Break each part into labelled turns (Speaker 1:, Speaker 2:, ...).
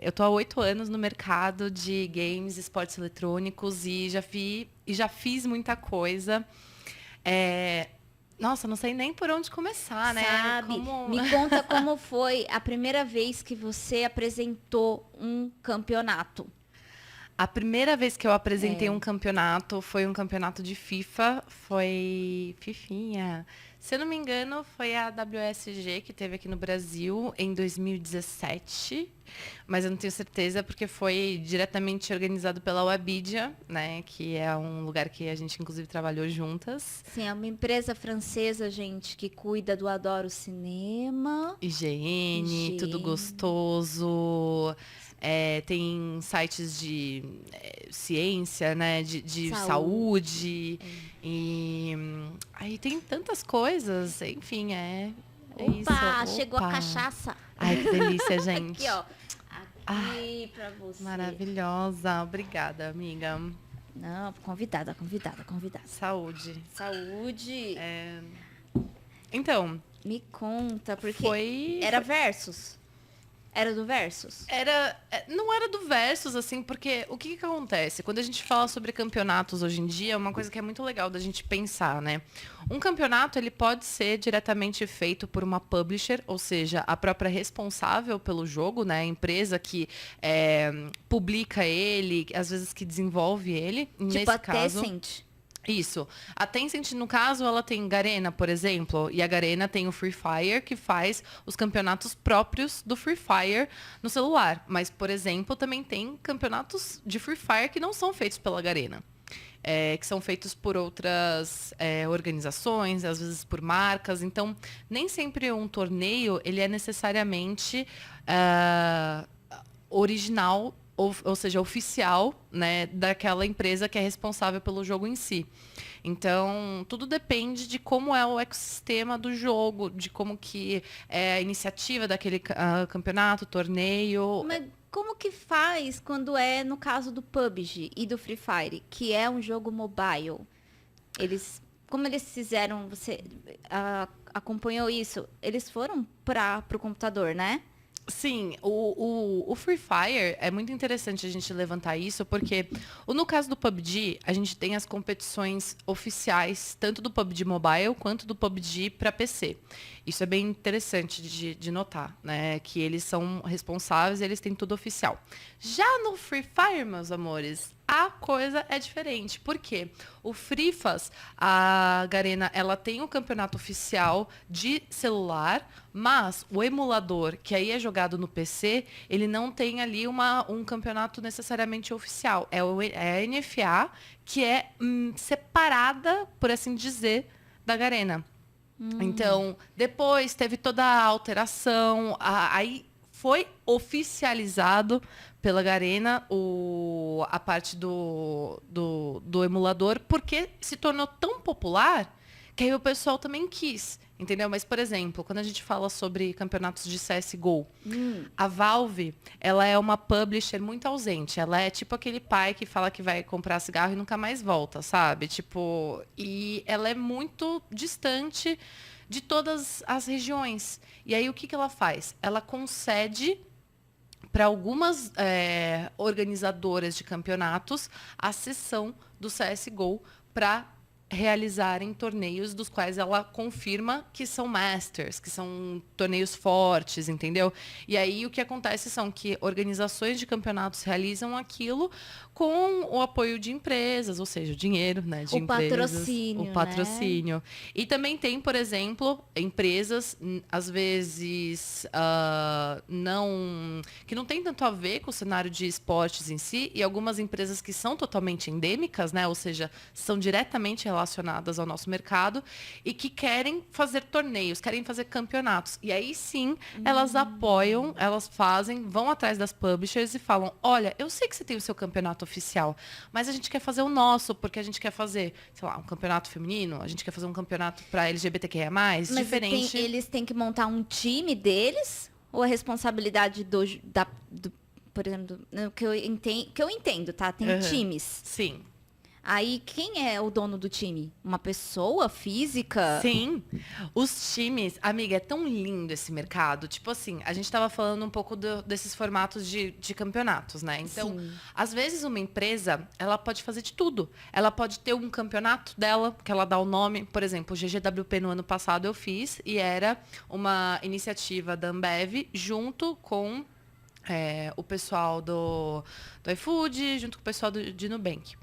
Speaker 1: Eu tô há 8 anos no mercado de games, esportes eletrônicos e já fiz muita coisa. É, Nossa, não sei nem por onde começar, né?
Speaker 2: Sabe? Me conta como foi a primeira vez que você apresentou um campeonato.
Speaker 1: A primeira vez que eu apresentei um campeonato foi um campeonato de FIFA, foi Fifinha. Se eu não me engano, foi a WSG que teve aqui no Brasil em 2017, mas eu não tenho certeza porque foi diretamente organizado pela Webidia, né, que é um lugar que a gente inclusive trabalhou juntas.
Speaker 2: Sim, é uma empresa francesa, gente, que cuida do Adoro Cinema.
Speaker 1: Higiene, tudo
Speaker 2: Higiene.
Speaker 1: gostoso. Tem sites de ciência, né? De saúde. E aí tem tantas coisas. Enfim, é isso.
Speaker 2: Opa, chegou a
Speaker 1: Opa!
Speaker 2: cachaça.
Speaker 1: Ai, que delícia, gente.
Speaker 2: Aqui, ó.
Speaker 1: Ah,
Speaker 2: Aqui pra você.
Speaker 1: maravilhosa. Obrigada, amiga.
Speaker 2: Não, convidada.
Speaker 1: Saúde.
Speaker 2: Saúde.
Speaker 1: Então,
Speaker 2: Me conta, porque
Speaker 1: foi.
Speaker 2: era Versus. Era do Versus?
Speaker 1: Não era do Versus, assim, porque o que acontece? Quando a gente fala sobre campeonatos hoje em dia, é uma coisa que é muito legal da gente pensar, né? Um campeonato, ele pode ser diretamente feito por uma publisher, ou seja, a própria responsável pelo jogo, né? A empresa que publica ele, às vezes que desenvolve ele.
Speaker 2: Tipo
Speaker 1: Nesse
Speaker 2: a
Speaker 1: caso,
Speaker 2: Tencent.
Speaker 1: isso. A Tencent, no caso, ela tem Garena, por exemplo, e a Garena tem o Free Fire, que faz os campeonatos próprios do Free Fire no celular. Mas, por exemplo, também tem campeonatos de Free Fire que não são feitos pela Garena. Que são feitos por outras organizações, às vezes por marcas. Então, nem sempre um torneio ele é necessariamente original, ou seja, oficial, né, daquela empresa que é responsável pelo jogo em si. Então, tudo depende de como é o ecossistema do jogo, de como que é a iniciativa daquele campeonato, torneio.
Speaker 2: Mas como que faz quando é no caso do PUBG e do Free Fire, que é um jogo mobile? Como eles fizeram, você acompanhou isso? Eles foram para o computador, né?
Speaker 1: Sim, o Free Fire é muito interessante a gente levantar isso, porque no caso do PUBG, a gente tem as competições oficiais, tanto do PUBG Mobile quanto do PUBG para PC. Isso é bem interessante de notar, né? Que eles são responsáveis, eles têm tudo oficial. Já no Free Fire, meus amores, a coisa é diferente. Por quê? O Frifas, a Garena, ela tem um campeonato oficial de celular, mas o emulador, que aí é jogado no PC, ele não tem ali um campeonato necessariamente oficial. É a NFA, que é separada, por assim dizer, da Garena. Então, depois teve toda a alteração, aí foi oficializado pela Garena a parte do emulador, porque se tornou tão popular que aí o pessoal também quis, entendeu? Mas, por exemplo, quando a gente fala sobre campeonatos de CSGO, a Valve, ela é uma publisher muito ausente. Ela é tipo aquele pai que fala que vai comprar cigarro e nunca mais volta, sabe? Tipo, e ela é muito distante de todas as regiões. E aí, o que ela faz? Ela concede para algumas organizadoras de campeonatos a cessão do CSGO para realizarem torneios dos quais ela confirma que são masters, que são torneios fortes, entendeu? E aí o que acontece são que organizações de campeonatos realizam aquilo com o apoio de empresas, ou seja, o dinheiro, né, de
Speaker 2: O
Speaker 1: empresas,
Speaker 2: patrocínio,
Speaker 1: o
Speaker 2: né?
Speaker 1: patrocínio. E também tem, por exemplo, empresas, às vezes, que não tem tanto a ver com o cenário de esportes em si, e algumas empresas que são totalmente endêmicas, né? Ou seja, são diretamente relacionadas ao nosso mercado e que querem fazer torneios, querem fazer campeonatos. E aí sim, elas apoiam, elas vão atrás das publishers e falam: olha, eu sei que você tem o seu campeonato oficial, mas a gente quer fazer o nosso, porque a gente quer fazer, sei lá, um campeonato feminino, a gente quer fazer um campeonato para LGBTQIA+,
Speaker 2: Mas
Speaker 1: diferente.
Speaker 2: eles têm que montar um time deles? Ou a responsabilidade por exemplo, que eu entendo, tá? Tem times.
Speaker 1: Sim.
Speaker 2: Aí, quem é o dono do time? Uma pessoa física?
Speaker 1: Sim, os times, amiga, é tão lindo esse mercado. Tipo assim, a gente tava falando um pouco desses formatos de campeonatos, né? Então,
Speaker 2: Sim.
Speaker 1: às vezes uma empresa, ela pode fazer de tudo. Ela pode ter um campeonato dela, que ela dá o nome. Por exemplo, o GGWP no ano passado eu fiz e era uma iniciativa da Ambev junto com o pessoal do iFood, junto com o pessoal de Nubank.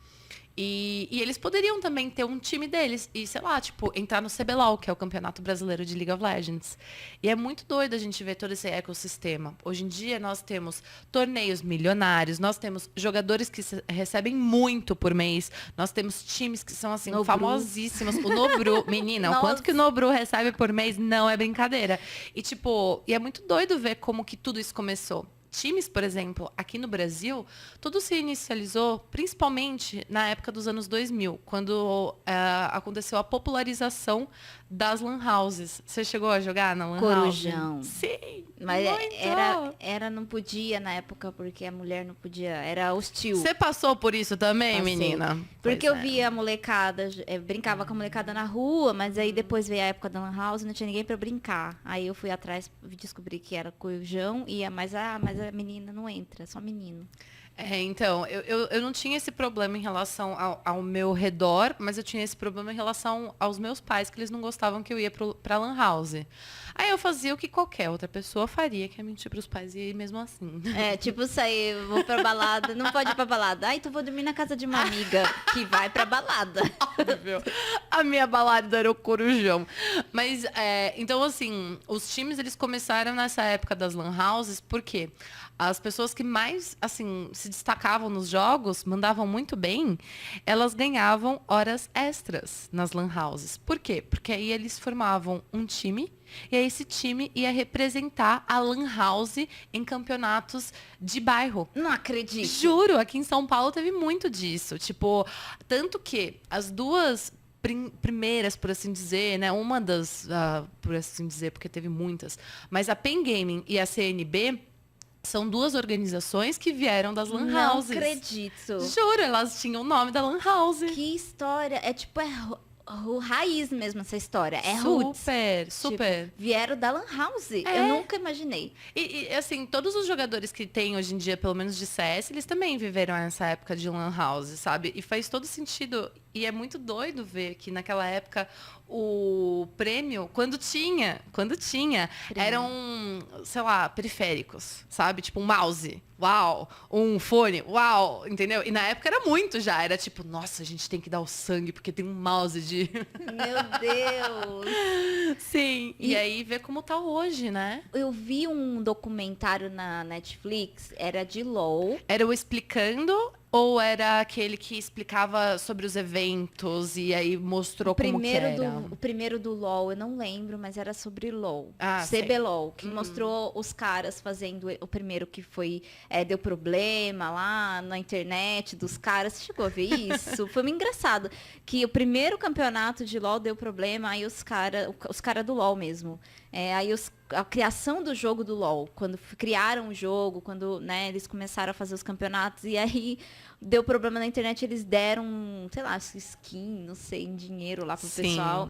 Speaker 1: E eles poderiam também ter um time deles e, sei lá, tipo, entrar no CBLOL, que é o Campeonato Brasileiro de League of Legends. E é muito doido a gente ver todo esse ecossistema. Hoje em dia, nós temos torneios milionários, nós temos jogadores que recebem muito por mês, nós temos times que são, assim,
Speaker 2: Nobru.
Speaker 1: famosíssimos. O Nobru, menina, o quanto que o Nobru recebe por mês não é brincadeira. E, tipo, e é muito doido ver como que tudo isso começou. Times, por exemplo, aqui no Brasil, tudo se inicializou principalmente na época dos anos 2000, quando aconteceu a popularização das lan houses. Você chegou a jogar na lan
Speaker 2: Corujão.
Speaker 1: house? Sim,
Speaker 2: Mas
Speaker 1: muito.
Speaker 2: não podia na época, porque a mulher não podia, era hostil.
Speaker 1: Você passou por isso também,
Speaker 2: Passei.
Speaker 1: menina?
Speaker 2: Porque
Speaker 1: Pois
Speaker 2: eu via a molecada, brincava com a molecada na rua, mas aí depois veio a época da Lan House e não tinha ninguém pra brincar. Aí eu fui atrás e descobri que era corujão, mas a menina não entra, só menino.
Speaker 1: Então, eu não tinha esse problema em relação ao meu redor, mas eu tinha esse problema em relação aos meus pais, que eles não gostavam que eu ia pra lan house. Aí eu fazia o que qualquer outra pessoa faria, que é mentir pros pais e ir mesmo assim.
Speaker 2: Tipo, sair, vou pra balada, não pode ir pra balada. Então vou dormir na casa de uma amiga que vai pra balada.
Speaker 1: Óbvio. A minha balada era o Corujão. Mas, então, assim, os times, eles começaram nessa época das lan houses, porque as pessoas que mais, assim, se destacavam nos jogos, mandavam muito bem, elas ganhavam horas extras nas lan houses. Por quê? Porque aí eles formavam um time, e aí esse time ia representar a lan house em campeonatos de bairro.
Speaker 2: Não acredito.
Speaker 1: Juro, aqui em São Paulo teve muito disso. Tipo, tanto que as duas primeiras, por assim dizer, né? Uma das, por assim dizer, porque teve muitas, mas a Pen Gaming e a CNB são duas organizações que vieram das lan houses.
Speaker 2: Não acredito.
Speaker 1: Juro, elas tinham o nome da lan house.
Speaker 2: Que história. É tipo, raiz mesmo essa história. É roots.
Speaker 1: Super, super.
Speaker 2: Tipo, vieram da Lan House. Eu nunca imaginei.
Speaker 1: E, assim, todos os jogadores que tem hoje em dia, pelo menos de CS, eles também viveram essa época de Lan House, sabe? E faz todo sentido. E é muito doido ver que naquela época o prêmio, quando tinha, eram, sei lá, periféricos, sabe? Tipo um mouse, uau, um fone, uau, entendeu? E na época era muito já, era tipo, nossa, a gente tem que dar o sangue porque tem um mouse de...
Speaker 2: Meu Deus!
Speaker 1: Sim, e aí ver como tá hoje, né?
Speaker 2: Eu vi um documentário na Netflix, era de LOL.
Speaker 1: Era o Explicando ou era aquele que explicava sobre os eventos e aí mostrou como que era?
Speaker 2: O primeiro do LOL, eu não lembro, mas era sobre LOL.
Speaker 1: Sei.
Speaker 2: CBLOL, que mostrou os caras fazendo o primeiro que foi, deu problema lá na internet dos caras. Você chegou a ver isso? Foi muito engraçado. Que o primeiro campeonato de LOL deu problema, aí os cara do LOL mesmo. Aí a criação do jogo do LoL, quando criaram o jogo, quando, né, eles começaram a fazer os campeonatos, e aí deu problema na internet, eles deram, sei lá, skin, não sei, em dinheiro lá pro
Speaker 1: Sim.
Speaker 2: pessoal.